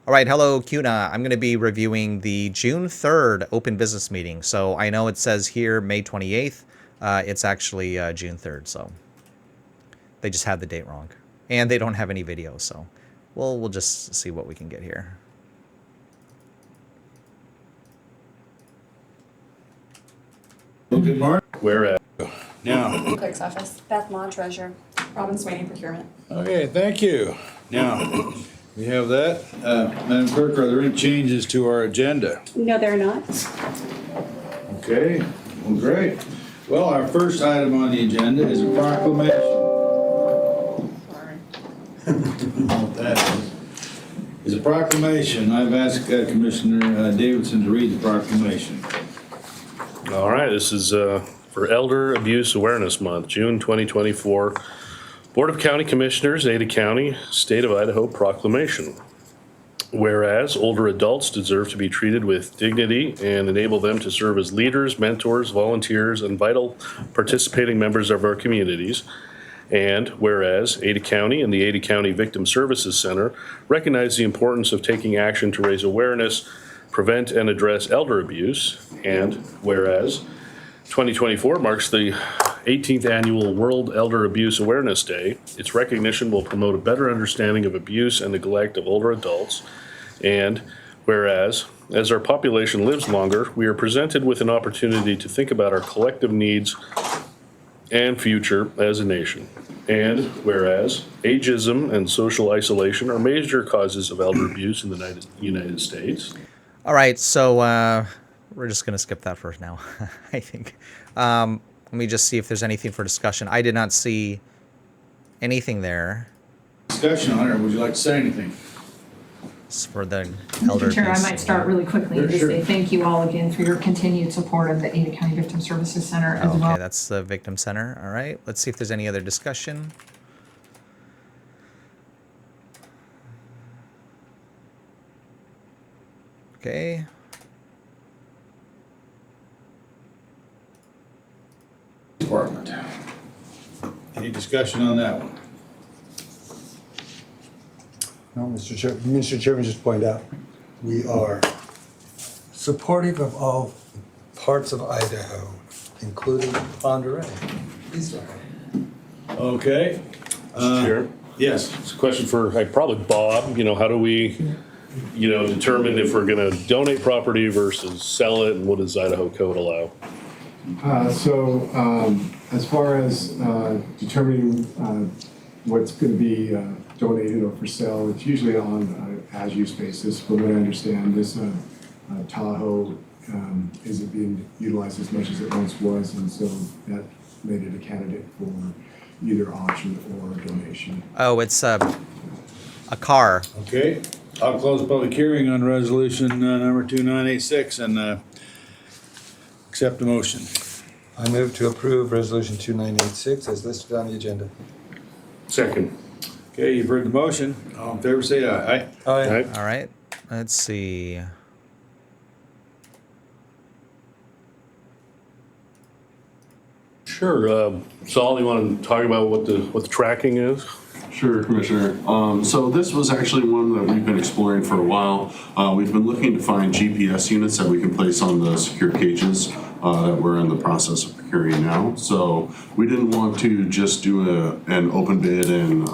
All right, hello, CUNA. I'm going to be reviewing the June 3rd open business meeting. So I know it says here May 28th. It's actually June 3rd, so they just had the date wrong. And they don't have any video, so we'll just see what we can get here. Good morning. Whereas. Now, Clerk's office. Beth Maw, treasurer. Robin Swaney, procurement. okay, thank you. Now, we have that. Madam Clerk, are there any changes to our agenda? No, they're not. Okay, well, great. Well, our first item on the agenda is a proclamation. Sorry. What that is a proclamation. I've asked Commissioner Davidson to read the proclamation. All right, this is for Elder Abuse Awareness Month, June 2024. Board of County Commissioners, Ada County, State of Idaho proclamation. Whereas older adults deserve to be treated with dignity and enable them to serve as leaders, mentors, volunteers, and vital participating members of our communities. And whereas Ada County and the Ada County Victim Services Center recognize the importance of taking action to raise awareness, prevent and address elder abuse. And whereas 2024 marks the 18th annual World Elder Abuse Awareness Day. Its recognition will promote a better understanding of abuse and neglect of older adults. And whereas, as our population lives longer, we are presented with an opportunity to think about our collective needs and future as a nation. And whereas, ageism and social isolation are major causes of elder abuse in the United States. All right, so we're just going to skip that for now, I think. Let me just see if there's anything for discussion. I did not see anything there. Discussion on it, or would you like to say anything? It's for the elder Mr. Chair, I abuse. might start really quickly and just Sure. say thank you all again for your continued support of the Ada County Victim Services Center as Okay, well. that's the Victim Center. All right, let's see if there's any other discussion. Okay. Department. Any discussion on that one? No, Mr. Chairman, just point out, we are supportive of all parts of Idaho, including Ponderay. Please go ahead. Okay. Mr. Chair, Yes. it's a question for probably Bob. How do we, determine if we're going to donate property versus sell it, and what does Idaho code allow? As far as determining what's going to be donated or for sale, it's usually on an as-use basis. From what I understand, this Tahoe isn't being utilized as much as it once was, and so that made it a candidate for either auction or donation. Oh, it's a car. Okay. I'll close the public hearing on resolution number 2986 and accept the motion. I move to approve Resolution 2986 as listed on the agenda. Second. Okay, you've heard the motion. All in favor, say aye. Aye. All right. All right, let's see. Sure. Saul, you want to talk about what the tracking is? Sure, Commissioner. So this was actually one that we've been exploring for a while. We've been looking to find GPS units that we can place on the secure cages that we're in the process of procuring now. So we didn't want to just do an open bid and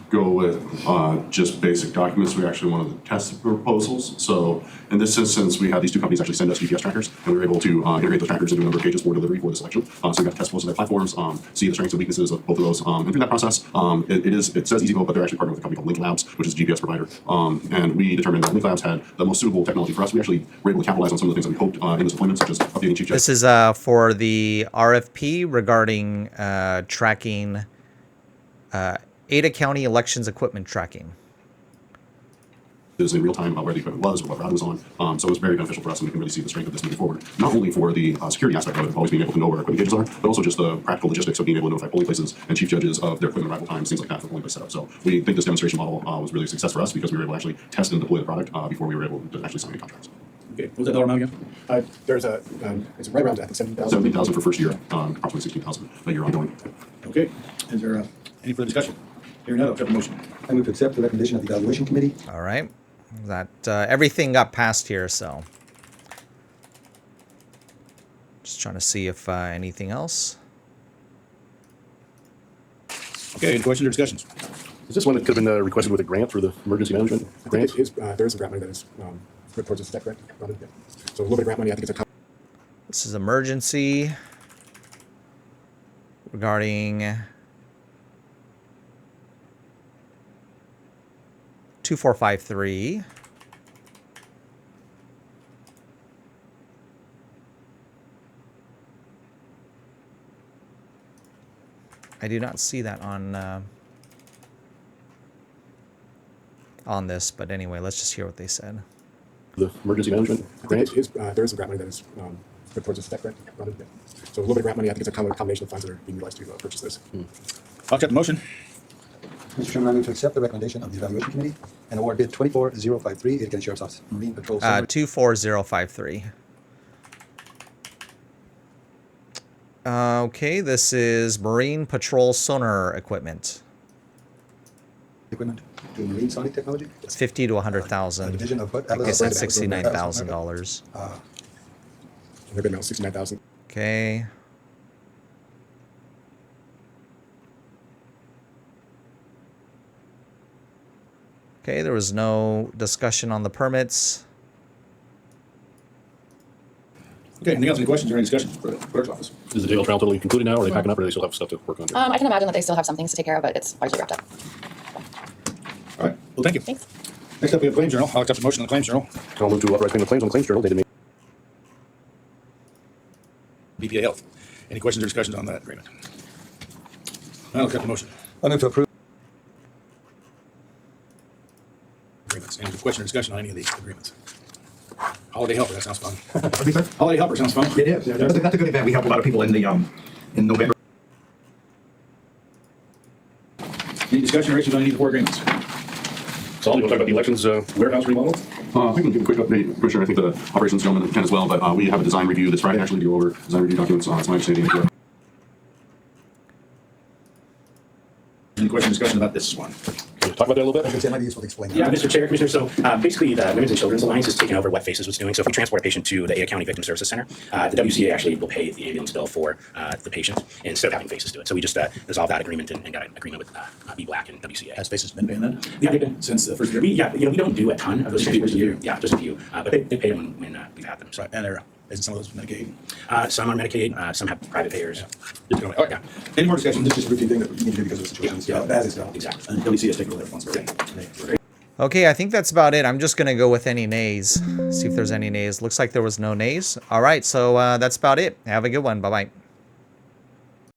go with just basic documents. We actually wanted to test the proposals. So in this instance, we had these two companies actually send us GPS trackers, and we were able to integrate those trackers into a number of cages for delivery for the selection. So we got to test both of their platforms, see the strengths and weaknesses of both of those. And through that process, it says EasyVote, but they're actually partnered with a company called Link Labs, which is a GPS provider. And we determined that Link Labs had the most suitable technology for us. We actually were able to capitalize on some of the things that we hoped in this deployment, such as updating chief judge. This is for the RFP regarding tracking Ada County elections equipment tracking. Is in real time where the equipment was or what route it was on. So it was very beneficial for us, and we can really see the strength of this moving forward. Not only for the security aspect of it, of always being able to know where our equipment cages are, but also just the practical logistics of being able to notify polling places and chief judges of their equipment arrival times, things like that for polling place setup. So we think this demonstration model was really a success for us because we were able to actually test and deploy the product before we were able to actually sign any contracts. Okay, what was that dollar amount again? There's it's right around, I think, 17,000. 17,000 for first year, approximately 16,000 a year ongoing. Okay, is there any further discussion? Hearing none, I'll accept the motion. I move to accept the recommendation of the evaluation committee. All right, That everything got passed here, so just trying to see if anything else. Okay, any questions or discussions? Is this one that could have been requested with a grant for the emergency management grant? There is some grant money that is put towards this, is that correct, Robin? Yeah. So a little bit of grant money, I think it's a couple. This is emergency regarding 2453. I do not see that on this, but anyway, let's just hear what they said. The emergency management grant? There is some grant money that is put towards this, is that correct, Robin? Yeah. So a little bit of grant money, I think it's a combination of funds that are being utilized to purchase this. I'll accept the motion. Mr. Chairman, I move to accept the recommendation of the evaluation committee and award bid 24053, Ada County Sheriff's Office, Marine Patrol. 24053. Okay, this is Marine Patrol sonar equipment. Equipment to Marine Sonic Technology. It's 50 to A 100,000. division of what? I think Atlas- it said $69,000. They're bidding out 69,000. Okay. Okay, there was no discussion on the permits. Okay, anything else, any questions or any discussion for the clerk's office? Is the jail trial totally concluded now, or are they packing up, or do they still have stuff to work on? I can imagine that they still have some things to take care of, but it's largely wrapped up. All right, well, thank you. Thanks. Next up, we have Claims Journal. I'll accept the motion on the Claims Journal. I'll move to authorize payment of claims on the claims journal dated May. BPA Health. Any questions or discussions on that agreement? I'll accept the motion. I move to approve. Agreements. Any question or discussion on any of these agreements? Holiday Helper, that sounds fun. What'd you say? Holiday Helper sounds fun. It is. That's a good event. We help a lot of people in the in November. Any discussion or issues on any of the four agreements? Saul, you want to talk about the elections warehouse remodel? I can give a quick update, Commissioner. I think the operations gentleman can as well, but we have a design review this Friday, actually, to go over design review documents. It's my understanding. Any question or discussion about this one? Can you talk about that a little bit? It might be useful to explain. Yeah, Mr. Chair, Commissioner. So basically, the Women's and Children's Alliance is taking over what FACES was doing. So if we transport a patient to the Ada County Victim Services Center, the WCA actually will pay the ambulance bill for the patient instead of having FACES do it. So we just dissolved that agreement and got an agreement with B Black and WCA. Has FACES been paying that? Yeah, they've been Since the first year? we don't do a ton of those transfers a year. Yeah, just a few. But they pay them when we've had them. So Right, and there isn't some of those Medicaid? some are Medicaid, some have private payers. All right. Yeah. Any more discussion? This is just a routine thing that we need to do because of the situation. As it's done. Exactly. And WC has taken over that responsibility. Okay, I think that's about it. I'm just going to go with any nays. See if there's any nays. Looks like there was no nays. All right, so that's about it. Have a good one. Bye-bye.